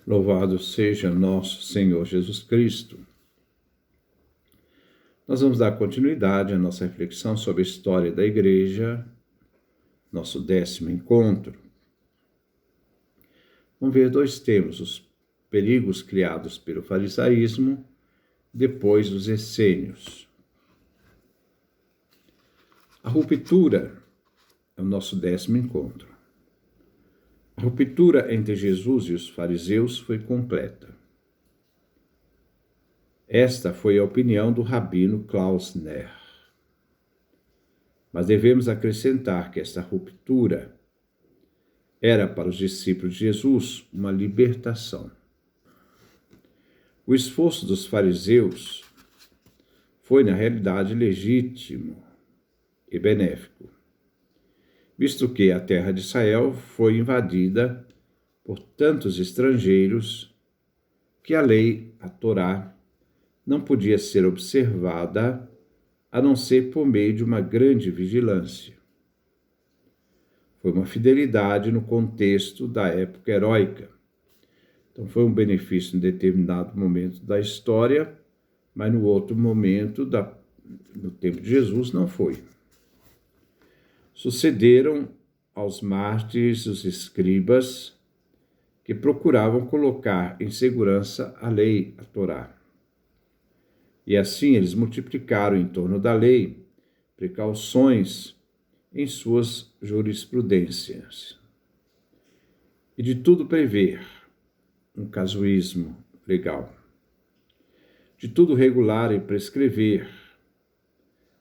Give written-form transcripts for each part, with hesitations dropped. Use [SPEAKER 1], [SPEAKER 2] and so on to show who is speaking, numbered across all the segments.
[SPEAKER 1] Louvado seja nosso Senhor Jesus Cristo. Nós vamos dar continuidade à nossa reflexão sobre a história da Igreja, nosso 10º encontro. Vamos ver dois temas: os perigos criados pelo farisaísmo, depois os essênios. A ruptura é o nosso 10º encontro. A ruptura entre Jesus e os fariseus foi completa. Esta foi a opinião do rabino Klausner. Mas devemos acrescentar que esta ruptura era para os discípulos de Jesus uma libertação. O esforço dos fariseus foi, na realidade, legítimo e benéfico, visto que a terra de Israel foi invadida por tantos estrangeiros que a lei, a Torá, não podia ser observada a não ser por meio de uma grande vigilância. Foi uma fidelidade no contexto da época heróica. Então foi um benefício em determinado momento da história, mas no outro momento, no tempo de Jesus, não foi. Sucederam aos mártires os escribas que procuravam colocar em segurança a lei, a Torá. E assim eles multiplicaram em torno da lei precauções em suas jurisprudências. E de tudo prever um casuísmo legal. De tudo regular e prescrever,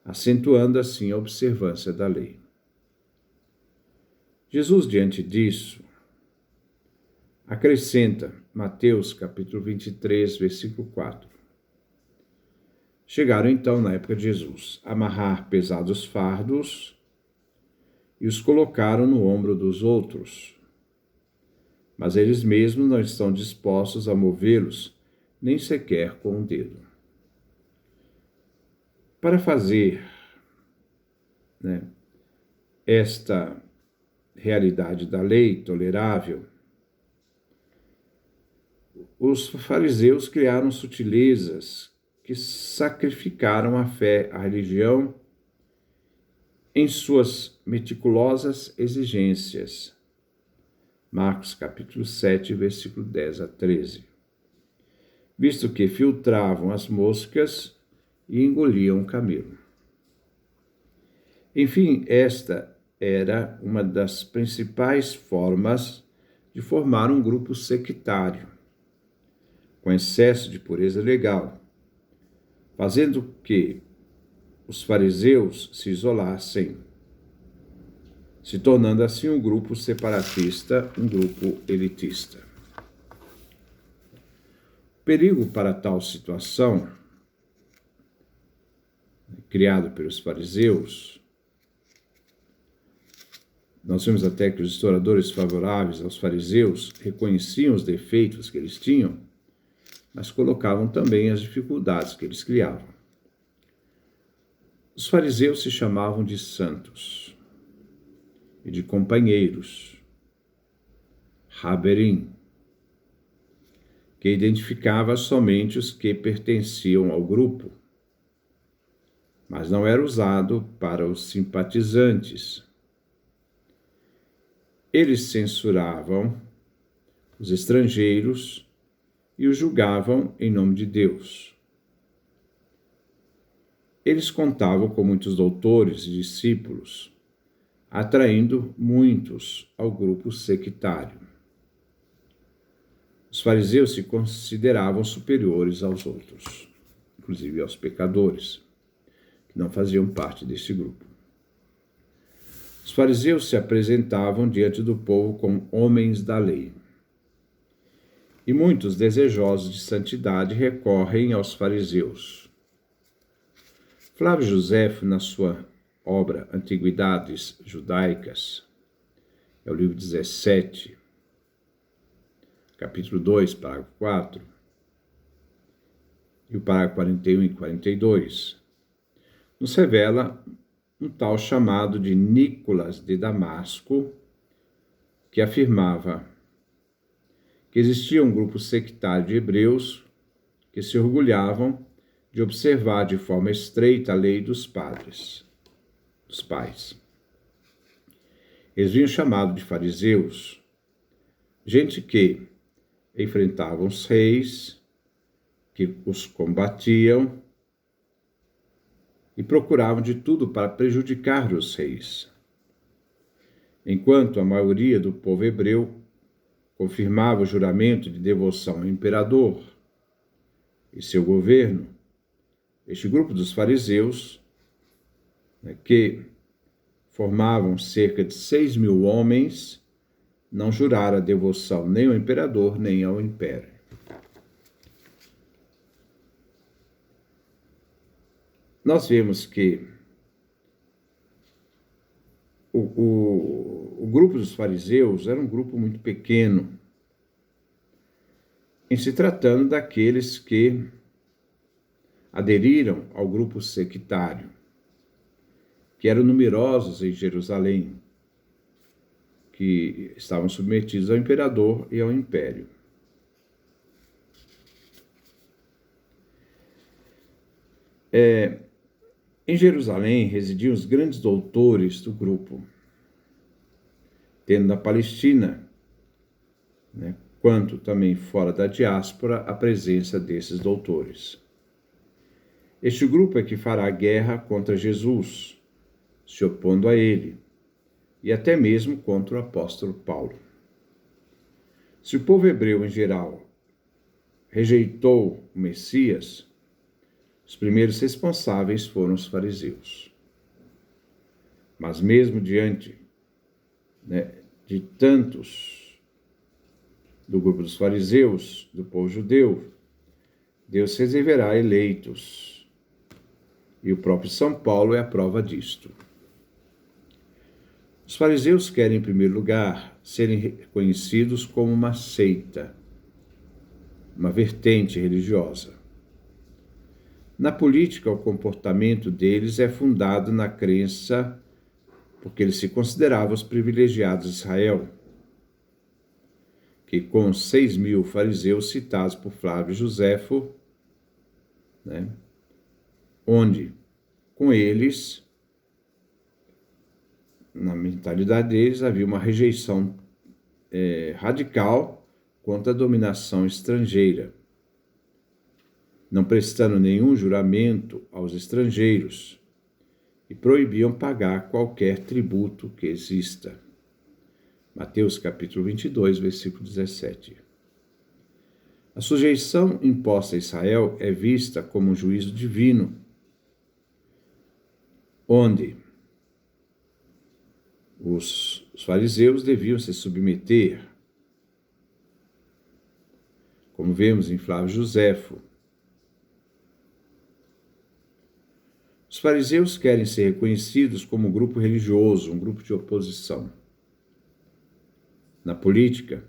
[SPEAKER 1] acentuando assim a observância da lei. Jesus, diante disso, acrescenta Mateus capítulo 23, versículo 4. Chegaram então, na época de Jesus, a amarrar pesados fardos e os colocaram no ombro dos outros. Mas eles mesmos não estão dispostos a movê-los, nem sequer com um dedo. Para fazer esta realidade da lei tolerável, os fariseus criaram sutilezas que sacrificaram a fé, a religião, em suas meticulosas exigências. Marcos capítulo 7, versículo 10 a 13. Visto que filtravam as moscas e engoliam o camelo. Enfim, esta era uma das principais formas de formar um grupo sectário, com excesso de pureza legal, fazendo que os fariseus se isolassem, se tornando assim um grupo separatista, um grupo elitista. O perigo para tal situação, criado pelos fariseus, nós vemos até que os historiadores favoráveis aos fariseus reconheciam os defeitos que eles tinham, mas colocavam também as dificuldades que eles criavam. Os fariseus se chamavam de santos e de companheiros, Haberim, que identificava somente os que pertenciam ao grupo, mas não era usado para os simpatizantes. Eles censuravam os estrangeiros e os julgavam em nome de Deus. Eles contavam com muitos doutores e discípulos, atraindo muitos ao grupo sectário. Os fariseus se consideravam superiores aos outros, inclusive aos pecadores, que não faziam parte desse grupo. Os fariseus se apresentavam diante do povo como homens da lei. E muitos desejosos de santidade recorrem aos fariseus. Flávio Josefo, na sua obra Antiguidades Judaicas, é o livro 17, capítulo 2, parágrafo 4, e o parágrafo 41 e 42, nos revela um tal chamado de Nicolas de Damasco, que afirmava: que existia um grupo sectário de hebreus que se orgulhavam de observar de forma estreita a lei dos pais. Eles vinham chamados de fariseus, gente que enfrentavam os reis, que os combatiam e procuravam de tudo para prejudicar os reis. Enquanto a maioria do povo hebreu confirmava o juramento de devoção ao imperador e seu governo, este grupo dos fariseus, que formavam cerca de 6.000 homens, não jurara devoção nem ao imperador nem ao império. Nós vemos que o grupo dos fariseus era um grupo muito pequeno, em se tratando daqueles que aderiram ao grupo sectário, que eram numerosos em Jerusalém, que estavam submetidos ao imperador e ao império. Em Jerusalém residiam os grandes doutores do grupo, tendo na Palestina, quanto também fora da diáspora, a presença desses doutores. Este grupo é que fará guerra contra Jesus, se opondo a ele, e até mesmo contra o apóstolo Paulo. Se o povo hebreu em geral rejeitou o Messias, os primeiros responsáveis foram os fariseus. Mas mesmo diante de tantos do grupo dos fariseus, do povo judeu, Deus reservará eleitos. E o próprio São Paulo é a prova disto. Os fariseus querem, em primeiro lugar, serem reconhecidos como uma seita, uma vertente religiosa. Na política, o comportamento deles é fundado na crença, porque eles se consideravam os privilegiados de Israel, que com os 6.000 fariseus citados por Flávio Joséfo, onde com eles, na mentalidade deles, havia uma rejeição radical contra a dominação estrangeira, não prestando nenhum juramento aos estrangeiros e proibiam pagar qualquer tributo que exista. Mateus capítulo 22, versículo 17. A sujeição imposta a Israel é vista como um juízo divino, onde os fariseus deviam se submeter, como vemos em Flávio Joséfo. Os fariseus querem ser reconhecidos como um grupo religioso, um grupo de oposição. Na política,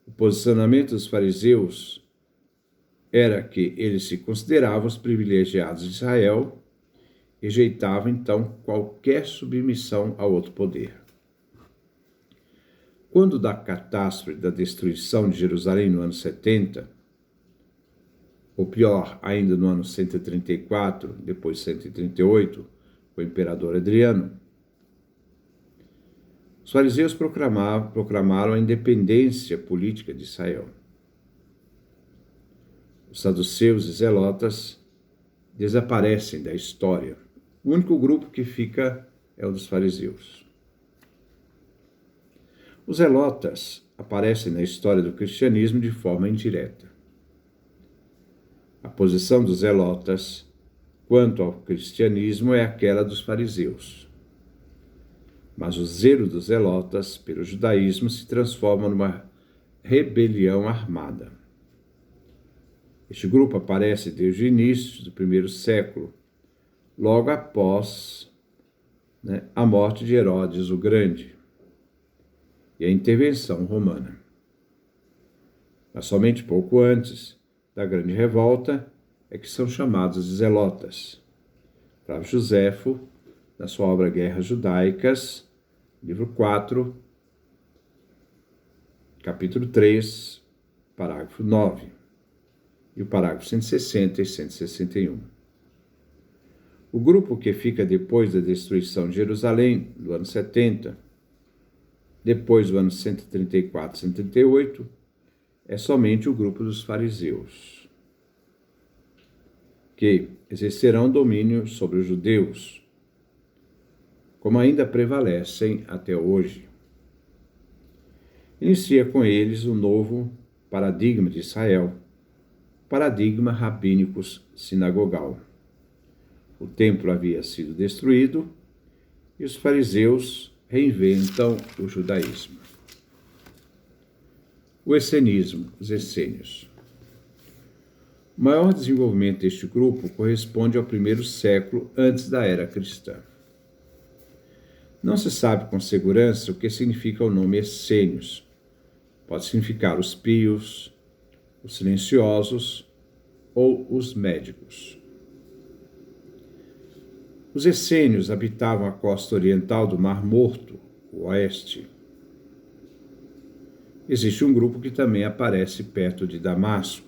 [SPEAKER 1] o posicionamento dos fariseus era que eles se consideravam os privilegiados de Israel e rejeitavam, então, qualquer submissão a outro poder. Quando da catástrofe da destruição de Jerusalém no ano 70, ou pior, ainda no ano 134, depois 138, com o imperador Adriano, os fariseus proclamaram a independência política de Israel. Os saduceus e zelotas desaparecem da história. O único grupo que fica é o dos fariseus. Os zelotas aparecem na história do cristianismo de forma indireta. A posição dos zelotas quanto ao cristianismo é aquela dos fariseus. Mas o zelo dos zelotas pelo judaísmo se transforma numa rebelião armada. Este grupo aparece desde o início do primeiro século, logo após a morte de Herodes o Grande e a intervenção romana. Mas somente pouco antes da grande revolta é que são chamados de zelotas. Flávio Joséfo, na sua obra Guerras Judaicas, livro 4, capítulo 3, parágrafo 9, e o parágrafo 160 e 161. O grupo que fica depois da destruição de Jerusalém, do ano 70, depois do ano 134 e 138, é somente o grupo dos fariseus, que exercerão domínio sobre os judeus, como ainda prevalecem até hoje. Inicia com eles o novo paradigma de Israel, paradigma rabínico-sinagogal. O templo havia sido destruído e os fariseus reinventam o judaísmo. O essenismo, os essênios. O maior desenvolvimento deste grupo corresponde ao primeiro século antes da era cristã. Não se sabe com segurança o que significa o nome essênios. Pode significar os pios, os silenciosos ou os médicos. Os essênios habitavam a costa oriental do Mar Morto, o oeste. Existe um grupo que também aparece perto de Damasco.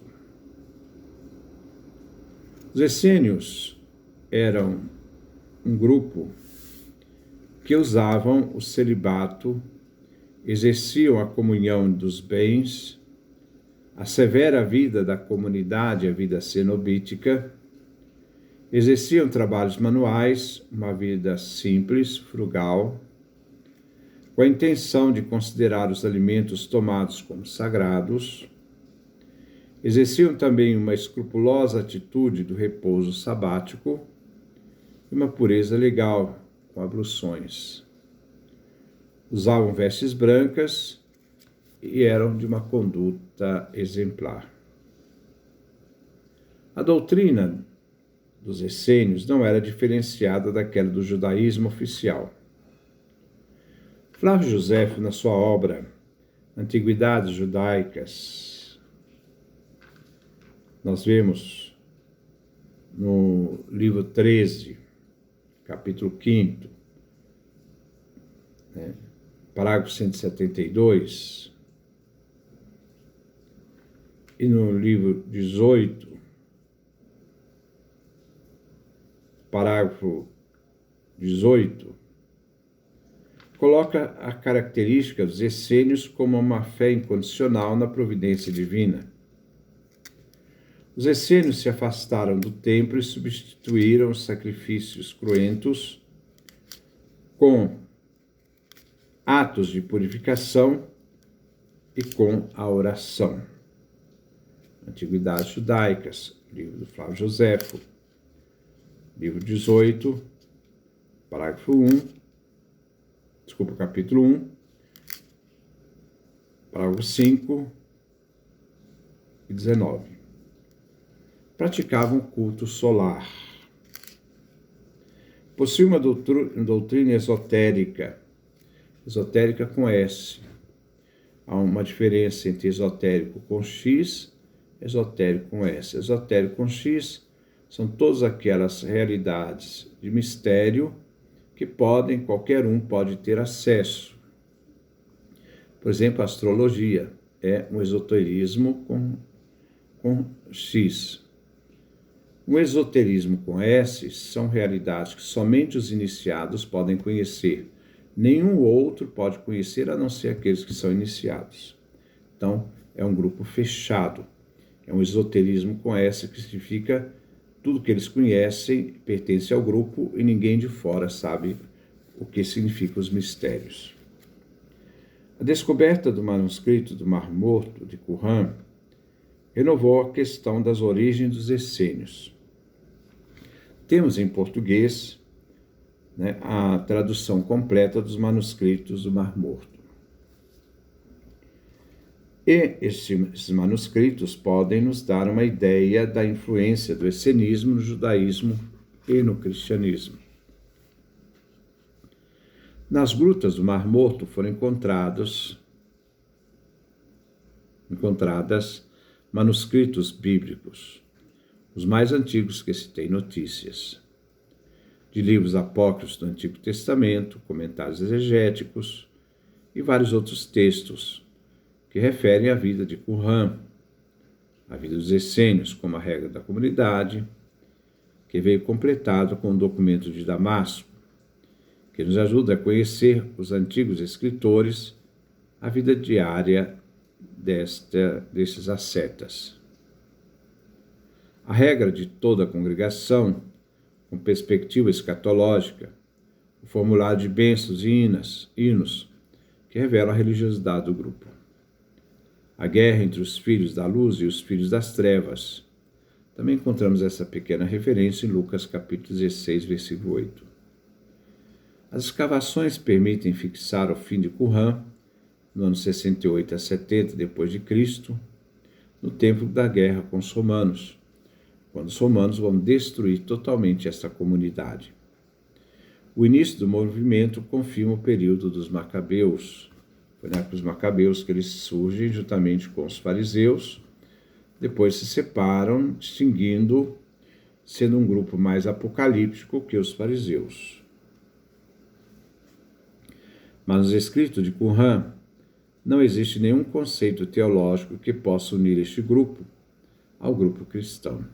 [SPEAKER 1] Os essênios eram um grupo que usavam o celibato, exerciam a comunhão dos bens, a severa vida da comunidade, a vida cenobítica, exerciam trabalhos manuais, uma vida simples, frugal, com a intenção de considerar os alimentos tomados como sagrados, exerciam também uma escrupulosa atitude do repouso sabático e uma pureza legal, com abluções. Usavam vestes brancas e eram de uma conduta exemplar. A doutrina dos essênios não era diferenciada daquela do judaísmo oficial. Flávio Joséfo, na sua obra Antiguidades Judaicas, nós vemos no livro 13, capítulo 5º, parágrafo 172, e no livro 18, parágrafo 18, coloca a característica dos essênios como uma fé incondicional na providência divina. Os essênios se afastaram do templo e substituíram os sacrifícios cruentos com atos de purificação e com a oração. Antiguidades Judaicas, livro do Flávio Joséfo, livro 18, capítulo 1, parágrafo 5 e 19. Praticavam culto solar. Possuía uma doutrina esotérica com S. Há uma diferença entre esotérico com X e esotérico com S. Esotérico com X são todas aquelas realidades de mistério que qualquer um pode ter acesso. Por exemplo, a astrologia é um esoterismo com X. O esoterismo com S são realidades que somente os iniciados podem conhecer. Nenhum outro pode conhecer a não ser aqueles que são iniciados. Então, é um grupo fechado. É um esoterismo com S, que significa tudo que eles conhecem pertence ao grupo e ninguém de fora sabe o que significam os mistérios. A descoberta do manuscrito do Mar Morto, de Qumran, renovou a questão das origens dos essênios. Temos em português a tradução completa dos manuscritos do Mar Morto. E esses manuscritos podem nos dar uma ideia da influência do essenismo no judaísmo e no cristianismo. Nas grutas do Mar Morto foram encontradas manuscritos bíblicos, os mais antigos que se tem notícias, de livros apócrifos do Antigo Testamento, comentários exegéticos e vários outros textos que referem à vida de Qumran, a vida dos essênios como a regra da comunidade, que veio completado com o documento de Damasco, que nos ajuda a conhecer os antigos escritores, a vida diária desses ascetas. A regra de toda a congregação, com perspectiva escatológica, o formulário de bênçãos e hinos, que revela a religiosidade do grupo. A guerra entre os filhos da luz e os filhos das trevas. Também encontramos essa pequena referência em Lucas capítulo 16, versículo 8. As escavações permitem fixar o fim de Qumran, no ano 68 a 70 d.C., no tempo da guerra com os romanos, quando os romanos vão destruir totalmente esta comunidade. O início do movimento confirma o período dos Macabeus. Foi na época dos Macabeus que eles surgem juntamente com os fariseus, depois se separam, distinguindo, sendo um grupo mais apocalíptico que os fariseus. Mas nos escritos de Qumran, não existe nenhum conceito teológico que possa unir este grupo ao grupo cristão.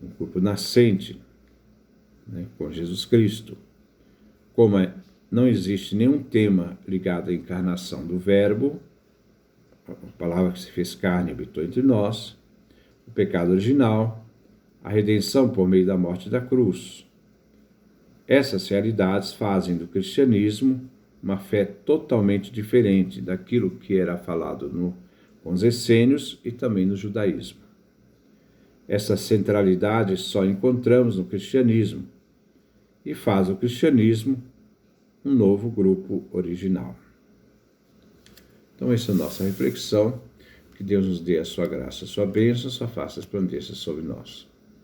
[SPEAKER 1] Um grupo nascente, com Jesus Cristo. Como não existe nenhum tema ligado à encarnação do Verbo, a palavra que se fez carne e habitou entre nós, o pecado original, a redenção por meio da morte da cruz. Essas realidades fazem do cristianismo uma fé totalmente diferente daquilo que era falado com os essênios e também no judaísmo. Essa centralidade só encontramos no cristianismo e faz o cristianismo um novo grupo original. Então, essa é a nossa reflexão. Que Deus nos dê a sua graça, a sua bênção, a sua face resplandeça sobre nós.